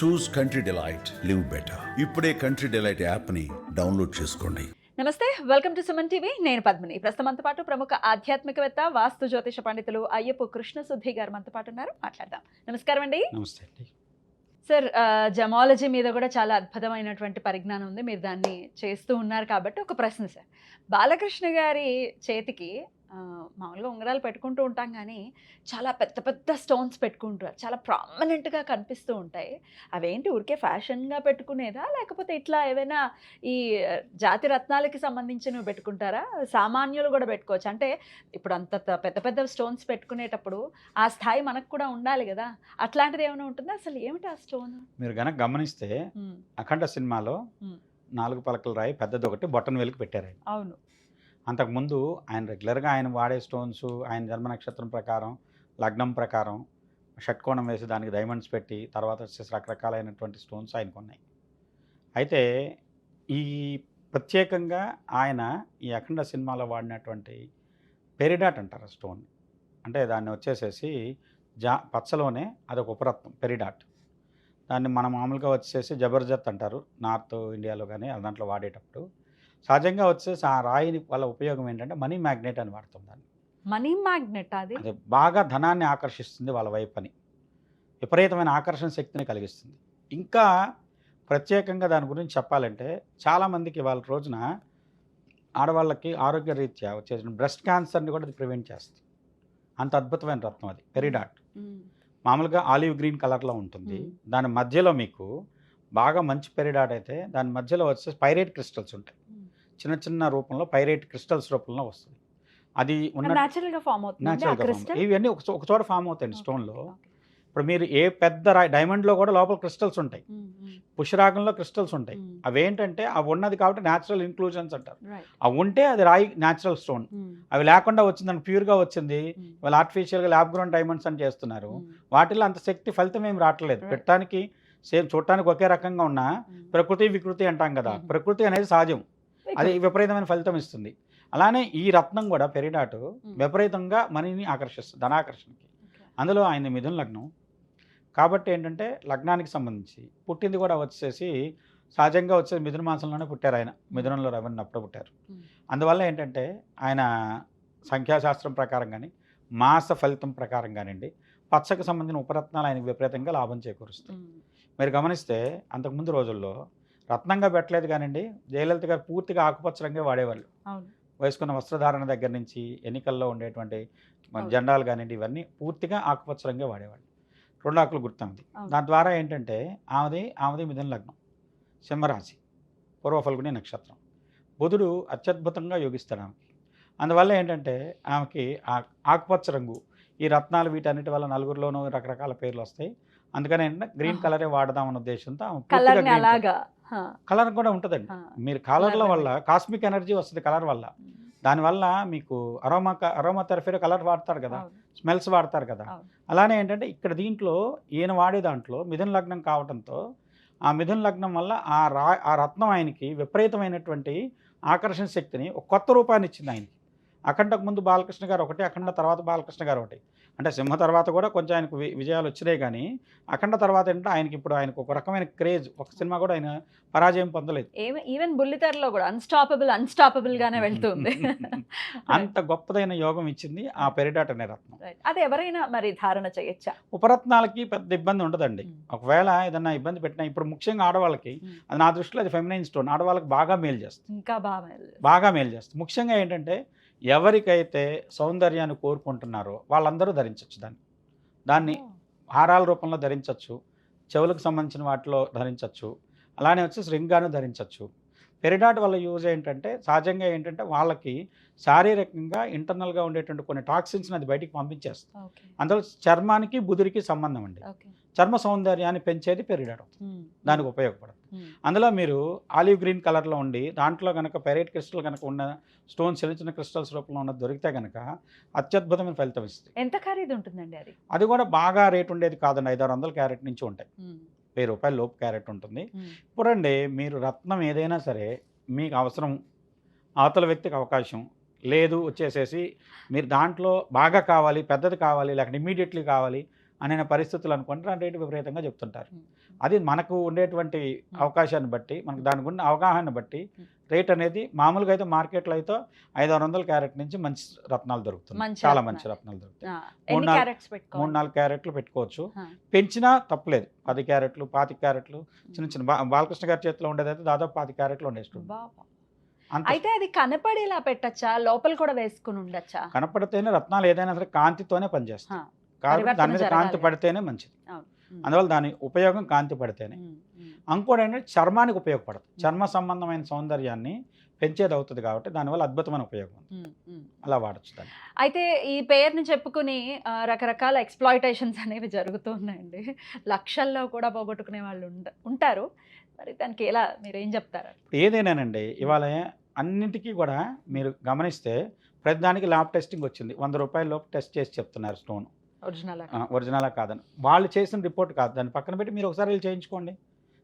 చూస్ country delight, live better. ఇప్పుడే country delight యాప్ని download చేసుకోండి. నమస్తే, వెల్కమ్ టు సుమన్ టీవీ. నేను పద్మిని. ప్రస్తుతం మనతో పాటు ప్రముఖ ఆధ్యాత్మికవేత్త, వాస్తు జ్యోతిష పండితులు అయ్యప్ప కృష్ణసుద్ధి గారు మనతో పాటు ఉన్నారు. మాట్లాడదాం. నమస్కారం అండి. నమస్తే అండి. సార్, జమాలజీ మీద కూడా చాలా అద్భుతమైనటువంటి పరిజ్ఞానం ఉంది. మీరు దాన్ని చేస్తూ ఉన్నారు కాబట్టి ఒక ప్రశ్న సార్. బాలకృష్ణ గారి చేతికి మామూలుగా ఉంగరాలు పెట్టుకుంటూ ఉంటాం, కానీ చాలా పెద్ద పెద్ద స్టోన్స్ పెట్టుకుంటారు. చాలా ప్రామినెంట్గా కనిపిస్తూ ఉంటాయి. అవేంటి ఊరికే ఫ్యాషన్గా పెట్టుకునేదా, లేకపోతే ఇట్లా ఏవైనా ఈ జాతి రత్నాలకి సంబంధించినవి పెట్టుకుంటారా? సామాన్యులు కూడా పెట్టుకోవచ్చు. అంటే ఇప్పుడు అంత పెద్ద పెద్ద స్టోన్స్ పెట్టుకునేటప్పుడు ఆ స్థాయి మనకు కూడా ఉండాలి కదా. అట్లాంటిది ఏమైనా ఉంటుందా? అసలు ఏమిటి ఆ స్టోన్? మీరు గనక గమనిస్తే అఖండ సినిమాలో 4 పలకల రాయి పెద్దది ఒకటి బొట్టన్ వేలికి పెట్టారు ఆయన. అవును. అంతకుముందు ఆయన రెగ్యులర్గా ఆయన వాడే స్టోన్స్, ఆయన జన్మ నక్షత్రం ప్రకారం, లగ్నం ప్రకారం షట్కోణం వేసి దానికి డైమండ్స్ పెట్టి తర్వాత వచ్చేసి రకరకాలైనటువంటి స్టోన్స్ ఆయనకు ఉన్నాయి. అయితే ఈ ప్రత్యేకంగా ఆయన ఈ అఖండ సినిమాలో వాడినటువంటి పెరిడాట్ అంటారు స్టోన్. అంటే దాన్ని వచ్చేసేసి పచ్చలోనే అదొక ఉపరత్నం పెరిడాట్. దాన్ని మనం మామూలుగా వచ్చేసి జబర్దస్త్ అంటారు నార్త్ ఇండియాలో, కానీ దాంట్లో వాడేటప్పుడు సహజంగా వచ్చేసి ఆ రాయిని వల్ల ఉపయోగం ఏంటంటే మనీ మ్యాగ్నెట్ అని వాడుతుంది. దాన్ని మనీ మ్యాగ్నెట్ అది బాగా ధనాన్ని ఆకర్షిస్తుంది, వాళ్ళ వైపు అని విపరీతమైన ఆకర్షణ శక్తిని కలిగిస్తుంది. ఇంకా ప్రత్యేకంగా దాని గురించి చెప్పాలంటే చాలామందికి వాళ్ళ రోజున ఆడవాళ్ళకి ఆరోగ్య రీత్యా వచ్చేసిన బ్రెస్ట్ క్యాన్సర్ని కూడా అది ప్రివెంట్ చేస్తుంది. అంత అద్భుతమైన రత్నం అది పెరిడాట్. మామూలుగా ఆలివ్ గ్రీన్ కలర్లో ఉంటుంది. దాని మధ్యలో మీకు బాగా మంచి పెరిడాట్ అయితే దాని మధ్యలో వచ్చేసి పైరేట్ క్రిస్టల్స్ ఉంటాయి. చిన్న చిన్న రూపంలో పైరేట్ క్రిస్టల్స్ రూపంలో వస్తుంది. అది న్యాచురల్గా ఫామ్ అవుతుంది. ఇవన్నీ ఒక చోట ఫామ్ అవుతాయండి స్టోన్లో. ఇప్పుడు మీరు ఏ పెద్ద డైమండ్లో కూడా లోపల క్రిస్టల్స్ ఉంటాయి, పుష్యరాగంలో క్రిస్టల్స్ ఉంటాయి. అవేంటంటే అవి ఉన్నది కాబట్టి న్యాచురల్ ఇన్క్లూజన్స్ అంటారు. అవి ఉంటే అది రాయి న్యాచురల్ స్టోన్. అవి లేకుండా వచ్చిందని ప్యూర్గా వచ్చింది వాళ్ళు ఆర్టిఫిషియల్గా ల్యాబ్ గ్రోన్ డైమండ్స్ అని చేస్తున్నారు. వాటిలో అంత శక్తి ఫలితం ఏమి రావట్లేదు. పెట్టడానికి సేమ్ చూడటానికి ఒకే రకంగా ఉన్న ప్రకృతి వికృతి అంటాం కదా. ప్రకృతి అనేది సహజం, అది విపరీతమైన ఫలితం ఇస్తుంది. అలానే ఈ రత్నం కూడా పెరిడాటు విపరీతంగా మనీని ఆకర్షిస్తుంది, ధనాకర్షణకి. అందులో ఆయన మిథున లగ్నం కాబట్టి ఏంటంటే లగ్నానికి సంబంధించి పుట్టింది కూడా వచ్చేసి సహజంగా వచ్చేసి మిథున మాసంలోనే పుట్టారు ఆయన. మిథునంలో రవణ అప్పుడు పుట్టారు. అందువల్ల ఏంటంటే ఆయన సంఖ్యాశాస్త్రం ప్రకారం కానీ మాస ఫలితం ప్రకారం కానివ్వండి పచ్చకు సంబంధించిన ఉపరత్నాలు ఆయనకు విపరీతంగా లాభం చేకూరుస్తాయి. మీరు గమనిస్తే అంతకుముందు రోజుల్లో రత్నంగా పెట్టలేదు కానివ్వండి, జయలలిత గారు పూర్తిగా ఆకుపచ్చ రంగే వాడేవాళ్ళు. వేసుకున్న వస్త్రధారణ దగ్గర నుంచి ఎన్నికల్లో ఉండేటువంటి జెండాలు కానివ్వండి ఇవన్నీ పూర్తిగా ఆకుపచ్చ రంగే వాడేవాళ్ళు. 2 ఆకులు గుర్తుంది. దాని ద్వారా ఏంటంటే ఆమెది మిథున లగ్నం, సింహరాశి, పూర్వ ఫల్గుని నక్షత్రం. బుధుడు అత్యద్భుతంగా యోగిస్తాడు ఆమెకి. అందువల్ల ఏంటంటే ఆమెకి ఆకుపచ్చ రంగు ఈ రత్నాలు వీటన్నిటి వల్ల నలుగురిలోనూ రకరకాల పేర్లు వస్తాయి. అందుకని ఏంటంటే గ్రీన్ కలరే వాడదామన్న ఉద్దేశంతో కలర్ కూడా ఉంటుందండి. మీరు కలర్ల వల్ల కాస్మిక్ ఎనర్జీ వస్తుంది కలర్ వల్ల. దానివల్ల మీకు అరోమా థెరపీ కలర్ వాడతారు కదా, స్మెల్స్ వాడతారు కదా. అలానే ఏంటంటే ఇక్కడ దీంట్లో ఈయన వాడే దాంట్లో మిథున లగ్నం కావడంతో ఆ మిథున లగ్నం వల్ల ఆ రత్నం ఆయనకి విపరీతమైనటువంటి ఆకర్షణ శక్తిని ఒక కొత్త రూపాన్ని ఇచ్చింది ఆయనకి. అఖండకు ముందు బాలకృష్ణ గారు ఒకటి, అఖండ తర్వాత బాలకృష్ణ గారు ఒకటి. అంటే సింహ తర్వాత కూడా కొంచెం ఆయనకు విజయాలు వచ్చినాయి, కానీ అఖండ తర్వాత ఏంటంటే ఆయనకు ఒక రకమైన క్రేజ్. ఒక సినిమా కూడా ఆయన పరాజయం పొందలేదు. ఈవెన్ బుల్లితెరలో కూడా అన్స్టాపబుల్ గానే వెళ్తుంది. అంత గొప్పదైన యోగం ఇచ్చింది ఆ పెరిడాట్ అనే రత్నం. అది ఎవరైనా మరి ధారణ చేయొచ్చా? ఉపరత్నాలకి పెద్ద ఇబ్బంది ఉండదండి. ఒకవేళ ఏదన్నా ఇబ్బంది పెట్టినా ఇప్పుడు ముఖ్యంగా ఆడవాళ్ళకి అది నా దృష్టిలో అది ఫెమినైన్ స్టోన్, ఆడవాళ్ళకి బాగా మేలు చేస్తుంది, ఇంకా బాగా మేలు చేస్తుంది. ముఖ్యంగా ఏంటంటే ఎవరికైతే సౌందర్యాన్ని కోరుకుంటున్నారో వాళ్ళందరూ ధరించవచ్చు దాన్ని హారాల రూపంలో ధరించవచ్చు, చెవులకు సంబంధించిన వాటిలో ధరించవచ్చు, అలానే వచ్చి రింగాను ధరించవచ్చు. పెరిడాట్ వల్ల యూజ్ ఏంటంటే సహజంగా ఏంటంటే వాళ్ళకి శారీరకంగా ఇంటర్నల్గా ఉండేటువంటి కొన్ని టాక్సిన్స్ని అది బయటికి పంపించేస్తుంది. అందులో చర్మానికి బుధుడికి సంబంధం అండి. చర్మ సౌందర్యాన్ని పెంచేది పెరిడాట్, దానికి ఉపయోగపడుతుంది. అందులో మీరు ఆలివ్ గ్రీన్ కలర్లో ఉండి దాంట్లో కనుక పెరైట్ క్రిస్టల్ కనుక ఉన్న స్టోన్ చిన్న చిన్న క్రిస్టల్స్ రూపంలో ఉన్నది దొరికితే కనుక అత్యద్భుతమైన ఫలితం ఇస్తుంది. ఎంత ఖరీదు ఉంటుందండి అది? అది కూడా బాగా రేట్ ఉండేది కాదండి, 500-600 క్యారెట్ నుంచి ఉంటాయి. 1000 రూపాయల లోపు క్యారెట్ ఉంటుంది. ఇప్పుడండి మీరు రత్నం ఏదైనా సరే మీకు అవసరం, అవతల వ్యక్తికి అవకాశం లేదు వచ్చేసేసి మీరు దాంట్లో బాగా కావాలి, పెద్దది కావాలి, లేకపోతే ఇమీడియట్లీ కావాలి అనే పరిస్థితులు అనుకుంటే రేటు విపరీతంగా చెప్తుంటారు. అది మనకు ఉండేటువంటి అవకాశాన్ని బట్టి, మనకు దానికి ఉన్న అవగాహన బట్టి రేట్ అనేది మామూలుగా అయితే మార్కెట్లో అయితే 500-600 క్యారెట్ నుంచి మంచి రత్నాలు దొరుకుతుంది, మంచి చాలా రత్నాలు. మంచి రత్నాలు దొరుకుతాయి. ఎన్ని 3-4 క్యారెట్స్ పెట్టుకోవాలి? 3-4 క్యారెట్లు పెట్టుకోవచ్చు. ఆ. పెంచినా తప్పలేదు. 10 క్యారెట్లు 25 క్యారెట్లు చిన్న చిన్న బాలకృష్ణ గారి చేతిలో ఉండేదైతే దాదాపు 25 క్యారెట్లు ఉండేస్తుంది. బాబా. అంత అయితే అది కనపడేలా పెట్టచ్చా, లోపల కూడా వేసుకుని ఉండొచ్చా? కనపడితేనే రత్నాలు ఏదైనా సరే కాంతితోనే పనిచేస్తాయి. ఆ. కాబట్టి పరివర్తన దాని మీద కాంతి జరగాలి. పడితేనే మంచిది. అవును. ఉమ్. అందువల్ల దాని ఉపయోగం కాంతి పడితేనే. ఉమ్. ఉమ్. ఇంకోటి ఏంటంటే చర్మానికి ఉపయోగపడుతుంది. చర్మ సంబంధమైన సౌందర్యాన్ని పెంచేది అవుతుంది కాబట్టి దానివల్ల అద్భుతమైన ఉపయోగం ఉంది. ఉమ్. ఉమ్. అలా వాడచ్చు దాన్ని. అయితే ఈ పేరుని చెప్పుకుని రకరకాల ఎక్స్‌ప్లాయిటేషన్స్ అనేవి జరుగుతూ ఉన్నాయండి. లక్షల్లో కూడా పోగొట్టుకునే వాళ్ళు ఉంటారు. మరి దానికి ఎలా మీరేం చెప్తారు? ఏదైనానండి ఇవాళ అన్నింటికీ కూడా మీరు గమనిస్తే ప్రతిదానికి ల్యాబ్ టెస్టింగ్ వచ్చింది. 100 రూపాయల లోపు టెస్ట్ చేసి చెప్తున్నారు స్టోన్ ఒరిజినల్ ఒరిజినలా కాదని. వాళ్ళు చేసిన రిపోర్ట్ కాదు, దాన్ని పక్కన పెట్టి మీరు ఒకసారి వెళ్ళి చేయించుకోండి.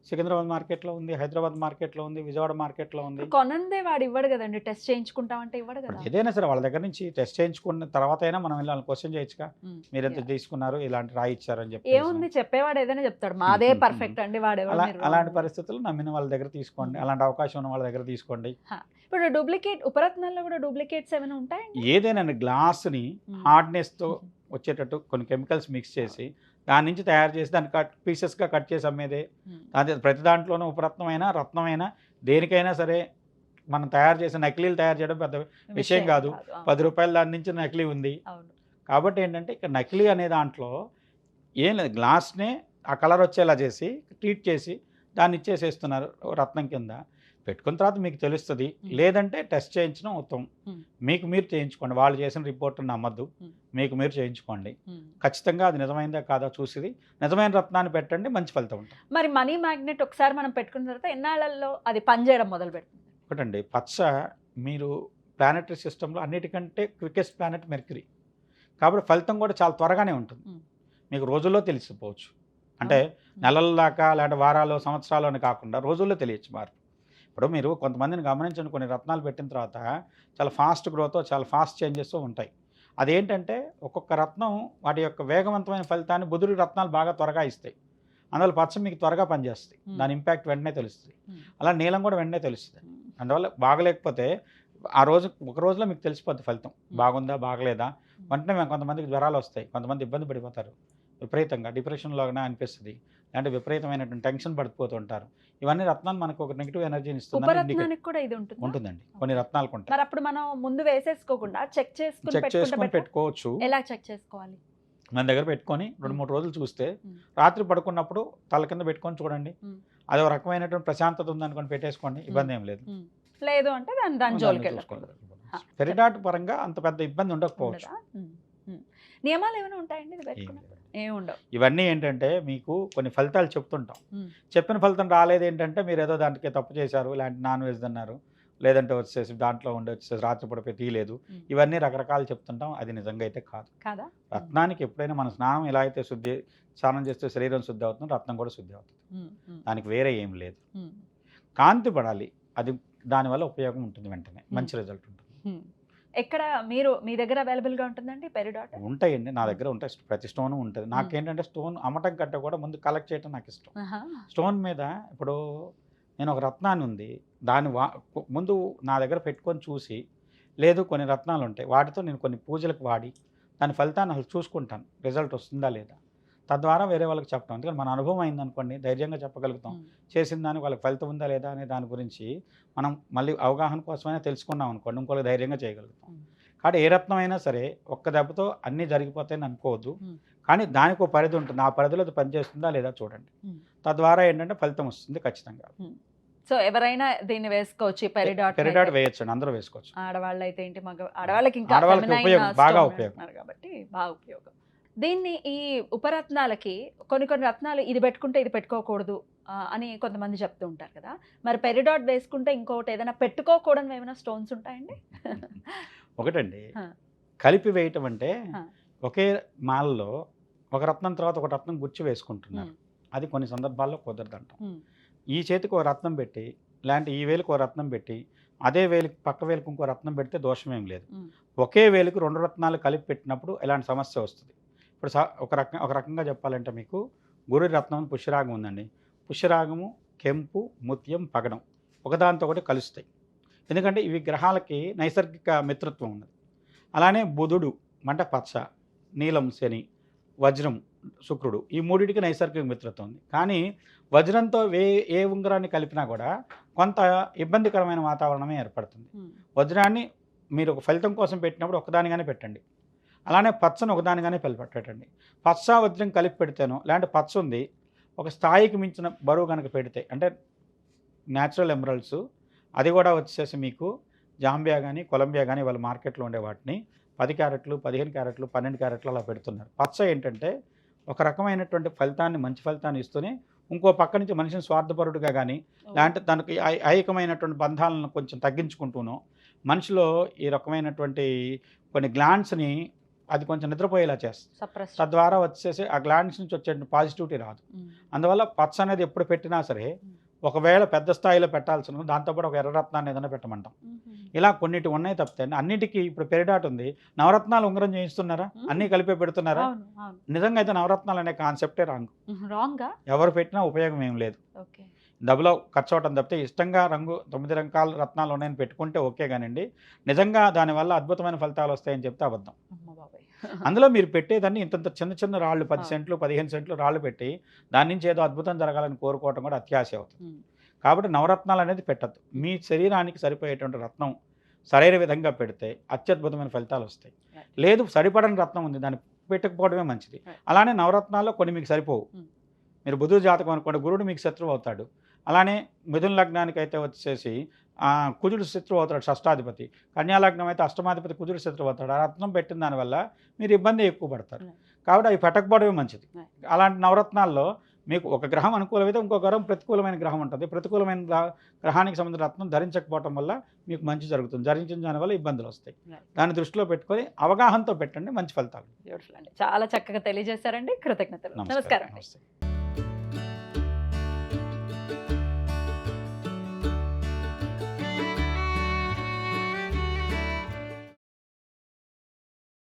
సికింద్రాబాద్ మార్కెట్లో ఉంది, హైదరాబాద్ మార్కెట్లో ఉంది, విజయవాడ మార్కెట్లో ఉంది. కొనందే వాడు ఇవ్వడు కదండి, టెస్ట్ చేయించుకుంటామంటే ఇవ్వడు కదా. ఏదైనా సరే వాళ్ళ దగ్గర నుంచి టెస్ట్ చేయించుకున్న తర్వాత అయినా మనం వెళ్ళి వాళ్ళని క్వశ్చన్ చేయొచ్చుగా, మీరు ఎంత తీసుకున్నారు, ఇలాంటి రాయి ఇచ్చారని చెప్పి. ఏముంది, చెప్పేవాడు ఏదైనా చెప్తాడు, మాదే పర్ఫెక్ట్ అండి, వాడు అలాంటి పరిస్థితుల్లో నమ్మిన వాళ్ళ దగ్గర తీసుకోండి, అలాంటి అవకాశం ఉన్న వాళ్ళ దగ్గర తీసుకోండి. ఇప్పుడు డూప్లికేట్ ఉపరత్నాల్లో కూడా డూప్లికేట్స్ ఏమైనా ఉంటాయండి? ఏదైనా గ్లాస్ని హార్డ్నెస్తో వచ్చేటట్టు కొన్ని కెమికల్స్ మిక్స్ చేసి దాని నుంచి తయారు చేసి దాన్ని పీసెస్గా కట్ చేసి అమ్మేదే. అదే ప్రతి దాంట్లోనూ ఉపరత్నమైనా రత్నమైనా దేనికైనా సరే మనం తయారు చేసే నకిలీలు తయారు చేయడం పెద్ద విషయం కాదు. 10 రూపాయల దాని నుంచి నకిలీ ఉంది. కాబట్టి ఏంటంటే ఇక్కడ నకిలీ అనే దాంట్లో ఏం లేదు, గ్లాస్నే ఆ కలర్ వచ్చేలా చేసి ట్రీట్ చేసి దాన్ని ఇచ్చేసేస్తున్నారు రత్నం కింద. పెట్టుకున్న తర్వాత మీకు తెలుస్తుంది. లేదంటే టెస్ట్ చేయించడం ఉత్తమం. మీకు మీరు చేయించుకోండి, వాళ్ళు చేసిన రిపోర్ట్ నమ్మద్దు, మీకు మీరు చేయించుకోండి. ఖచ్చితంగా అది నిజమైందా కాదా చూసి నిజమైన రత్నాన్ని పెట్టండి, మంచి ఫలితం ఉంటుంది. మరి మనీ మ్యాగ్నెట్ ఒకసారి మనం పెట్టుకున్న తర్వాత ఎన్నాళ్ళల్లో అది పనిచేయడం మొదలు పెడుతుంది? ఒకటండి, పచ్చ మీరు ప్లానెటరీ సిస్టంలో అన్నిటికంటే క్వికెస్ట్ ప్లానెట్ మెర్క్యూరీ, కాబట్టి ఫలితం కూడా చాలా త్వరగానే ఉంటుంది. మీకు రోజుల్లో తెలిసిపోవచ్చు. అంటే నెలల దాకా లేదంటే వారాలు సంవత్సరాలు అని కాకుండా రోజుల్లో తెలియచ్చు మార్పు. ఇప్పుడు మీరు కొంతమందిని గమనించండి, కొన్ని రత్నాలు పెట్టిన తర్వాత చాలా ఫాస్ట్ గ్రోత్, చాలా ఫాస్ట్ చేంజెస్ ఉంటాయి. అదేంటంటే ఒక్కొక్క రత్నం వాటి యొక్క వేగవంతమైన ఫలితాన్ని బుధుడి రత్నాలు బాగా త్వరగా ఇస్తాయి. అందువల్ల పచ్చ మీకు త్వరగా పనిచేస్తుంది, దాని ఇంపాక్ట్ వెంటనే తెలుస్తుంది. అలా నీలం కూడా వెంటనే తెలుస్తుంది. అందువల్ల బాగలేకపోతే ఆ రోజు ఒక రోజులో మీకు తెలిసిపోద్ది ఫలితం, బాగుందా బాగలేదా. వెంటనే కొంతమందికి జ్వరాలు వస్తాయి, కొంతమంది ఇబ్బంది పడిపోతారు, విపరీతంగా డిప్రెషన్లోనే అనిపిస్తుంది, అంటే విపరీతమైనటువంటి టెన్షన్ పడిపోతుంటారు. ఇవన్నీ రత్నాలు మనకు ఒక నెగిటివ్ ఎనర్జీని ఉపరత్నానికి కూడా ఇది ఉంటుందండి. కొన్ని రత్నాలకు ఉంటాయి. మరి అప్పుడు మనం ముందు వేసేసుకోకుండా చెక్ చేసుకుని పెట్టుకోవచ్చు. ఎలా చెక్ చేసుకోవాలి? మన దగ్గర పెట్టుకొని 2-3 రోజులు చూస్తే, రాత్రి పడుకున్నప్పుడు తల కింద పెట్టుకొని చూడండి, అది ఒక రకమైనటువంటి ప్రశాంతత ఉందనుకొని పెట్టేసుకోండి, ఇబ్బంది ఏం లేదు. లేదు అంటే దాని జోలికి వెళ్ళాలి. పెరిడాట్ పరంగా అంత పెద్ద ఇబ్బంది ఉండకపోవచ్చు. నియమాలు ఏమైనా ఉంటాయండి ఏమి ఉండవు. ఇవన్నీ ఏంటంటే మీకు కొన్ని ఫలితాలు చెప్తుంటాం, చెప్పిన ఫలితం రాలేదు ఏంటంటే మీరు ఏదో దానికి తప్పు చేశారు, ఇలాంటి నాన్ వెజ్ అన్నారు, లేదంటే వచ్చేసి దాంట్లో ఉండి వచ్చేసి రాత్రి పడిపోయి తీయలేదు, ఇవన్నీ రకరకాలు చెప్తుంటాం. అది నిజంగా అయితే కాదు. రత్నానికి ఎప్పుడైనా మన స్నానం ఎలా అయితే స్నానం చేస్తే శరీరం శుద్ధి అవుతుంది, రత్నం కూడా శుద్ధి అవుతుంది. దానికి వేరే ఏం లేదు. కాంతి పడాలి, అది దానివల్ల ఉపయోగం ఉంటుంది, వెంటనే మంచి రిజల్ట్ ఉంటుంది. ఎక్కడ మీ దగ్గర అవైలబుల్గా ఉంటుందండి పెరిడాట్? ఉంటాయండి, నా దగ్గర ఉంటాయి, ప్రతి స్టోన్ ఉంటుంది. నాకేంటంటే స్టోన్ అమ్మటం కంటే కూడా ముందు కలెక్ట్ చేయడం నాకు ఇష్టం. స్టోన్ మీద ఇప్పుడు నేను ఒక రత్నాన్ని ఉంది, దాన్ని ముందు నా దగ్గర పెట్టుకొని చూసి, లేదు కొన్ని రత్నాలు ఉంటాయి వాటితో నేను కొన్ని పూజలకు వాడి దాని ఫలితాన్ని అసలు చూసుకుంటాను, రిజల్ట్ వస్తుందా లేదా. తద్వారా వేరే వాళ్ళకి చెప్పడం, ఎందుకంటే మన అనుభవం అయిందనుకోండి ధైర్యంగా చెప్పగలుగుతాం, చేసిన దానికి వాళ్ళకి ఫలితం ఉందా లేదా అనే దాని గురించి మనం మళ్ళీ అవగాహన కోసమైనా తెలుసుకున్నాం అనుకోండి, ఇంకోళ్ళకి ధైర్యంగా చేయగలుగుతాం. కాబట్టి ఏ రత్నం అయినా సరే ఒక్క దెబ్బతో అన్నీ జరిగిపోతాయని అనుకోవద్దు, కానీ దానికి ఒక పరిధి ఉంటుంది, ఆ పరిధిలో అది పనిచేస్తుందా లేదా చూడండి. తద్వారా ఏంటంటే ఫలితం వస్తుంది ఖచ్చితంగా. సో ఎవరైనా దీన్ని వేసుకోవచ్చు, పెరిడాట్ వేయచ్చు, అందరూ వేసుకోవచ్చు. ఆడవాళ్ళు అయితే ఏంటి, ఆడవాళ్ళకి ఇంకా బాగా ఉపయోగం కాబట్టి బాగా ఉపయోగం. దీన్ని ఈ ఉపరత్నాలకి కొన్ని రత్నాలు ఇది పెట్టుకుంటే ఇది పెట్టుకోకూడదు అని కొంతమంది చెప్తూ ఉంటారు కదా, మరి పెరిడాట్ వేసుకుంటే ఇంకోటి ఏదైనా పెట్టుకోకూడదు ఏమైనా స్టోన్స్ ఉంటాయండి? ఒకటండి, కలిపి వేయటం అంటే ఒకే మాలలో ఒక రత్నం తర్వాత ఒక రత్నం గుచ్చి వేసుకుంటున్నారు, అది కొన్ని సందర్భాల్లో కుదరదంటాం. ఈ చేతికి ఒక రత్నం పెట్టి, లేదంటే ఈ వేలుకి ఒక రత్నం పెట్టి, అదే వేలికి పక్క వేలికి ఇంకో రత్నం పెడితే దోషమేం లేదు. ఒకే వేలికి 2 రత్నాలు కలిపి పెట్టినప్పుడు ఇలాంటి సమస్య వస్తుంది. ఇప్పుడు ఒక రకంగా చెప్పాలంటే మీకు గురు రత్నం పుష్యరాగం ఉందండి, పుష్యరాగము, కెంపు, ముత్యం, పగడం ఒకదాంతో ఒకటి కలుస్తాయి. ఎందుకంటే ఇవి గ్రహాలకి నైసర్గిక మిత్రత్వం ఉన్నది. అలానే బుధుడు అంటే పచ్చ, నీలం శని, వజ్రం శుక్రుడు, ఈ మూడింటికి నైసర్గిక మిత్రత్వం ఉంది. కానీ వజ్రంతో ఏ ఉంగరాన్ని కలిపినా కూడా కొంత ఇబ్బందికరమైన వాతావరణమే ఏర్పడుతుంది. వజ్రాన్ని మీరు ఒక ఫలితం కోసం పెట్టినప్పుడు ఒకదానిగానే పెట్టండి. అలానే పచ్చని ఒకదానిగానే పెట్టండి. పచ్చ వజ్రం కలిపి పెడితేనో లేదంటే పచ్చ ఉంది ఒక స్థాయికి మించిన బరువు కనుక పెడితే అంటే న్యాచురల్ ఎమరల్డ్స్ అది కూడా వచ్చేసి మీకు జాంబియా కానీ కొలంబియా కానీ వాళ్ళ మార్కెట్లో ఉండే వాటిని 10 క్యారెట్లు, 15 క్యారెట్లు, 12 క్యారెట్లు అలా పెడుతున్నారు. పచ్చ ఏంటంటే ఒక రకమైనటువంటి ఫలితాన్ని, మంచి ఫలితాన్ని ఇస్తూనే ఇంకో పక్క నుంచి మనిషిని స్వార్థపరుడుగా కానీ లేదంటే తనకి ఐహికమైనటువంటి బంధాలను కొంచెం తగ్గించుకుంటూనో మనిషిలో ఈ రకమైనటువంటి కొన్ని గ్లాండ్స్ని అది కొంచెం నిద్రపోయేలా చేస్తుంది. తద్వారా వచ్చేసి ఆ గ్లాండ్స్ నుంచి వచ్చే పాజిటివిటీ రాదు. అందువల్ల పచ్చ అనేది ఎప్పుడు పెట్టినా సరే ఒకవేళ పెద్ద స్థాయిలో పెట్టాల్సిన దాంతోపాటు ఒక ఎర్రరత్నాన్ని ఏదైనా పెట్టమంటాం. ఇలా కొన్నిటి ఉన్నాయి తప్పితే అన్నిటికీ ఇప్పుడు పెరిడాట్ ఉంది. నవరత్నాలు ఉంగరం చేయిస్తున్నారా? అన్నీ కలిపే పెడుతున్నారా? నిజంగా అయితే నవరత్నాలు అనే కాన్సెప్టే రాంగ్. ఎవరు పెట్టినా ఉపయోగం ఏం లేదు. డబ్బులో ఖర్చు అవటం తప్పితే ఇష్టంగా 9 రకాల రత్నాలు ఉన్నాయని పెట్టుకుంటే ఓకే కానండి. నిజంగా దానివల్ల అద్భుతమైన ఫలితాలు వస్తాయని చెప్తే అబద్ధం. అందులో మీరు పెట్టేదాన్ని ఇంత చిన్న చిన్న రాళ్ళు 10 సెంట్లు 15 సెంట్లు రాళ్ళు పెట్టి దాని నుంచి ఏదో అద్భుతం జరగాలని కోరుకోవటం కూడా అత్యాశ అవుతుంది. కాబట్టి నవరత్నాలు అనేది పెట్టద్దు. మీ శరీరానికి సరిపోయేటువంటి రత్నం సరైన విధంగా పెడితే అత్యద్భుతమైన ఫలితాలు వస్తాయి. లేదు సరిపడని రత్నం ఉంది దాన్ని పెట్టకపోవడమే మంచిది. అలానే నవరత్నాల్లో కొన్ని మీకు సరిపోవు. మీరు బుధుడు జాతకం అనుకోండి, గురుడు మీకు శత్రువు అవుతాడు. అలానే మిథున లగ్నానికి అయితే వచ్చేసి కుజుడు శత్రువు అవుతాడు, షష్టాధిపతి. కన్యా లగ్నం అయితే అష్టమాధిపతి కుజుడు శత్రువు అవుతాడు. ఆ రత్నం పెట్టిన దానివల్ల మీరు ఇబ్బంది ఎక్కువ పడతారు. కాబట్టి అవి పెట్టకపోవడమే మంచిది. అలాంటి నవరత్నాల్లో మీకు ఒక గ్రహం అనుకూలమైతే ఇంకో గ్రహం ప్రతికూలమైన గ్రహం ఉంటుంది. ప్రతికూలమైన గ్రహానికి సంబంధించిన రత్నం ధరించకపోవడం వల్ల మీకు మంచి జరుగుతుంది. ధరించిన దానివల్ల ఇబ్బందులు వస్తాయి. దాన్ని దృష్టిలో పెట్టుకొని అవగాహనతో పెట్టండి, మంచి ఫలితాలు. చాలా చక్కగా తెలియజేశారండి. కృతజ్ఞతలు. నమస్కారం.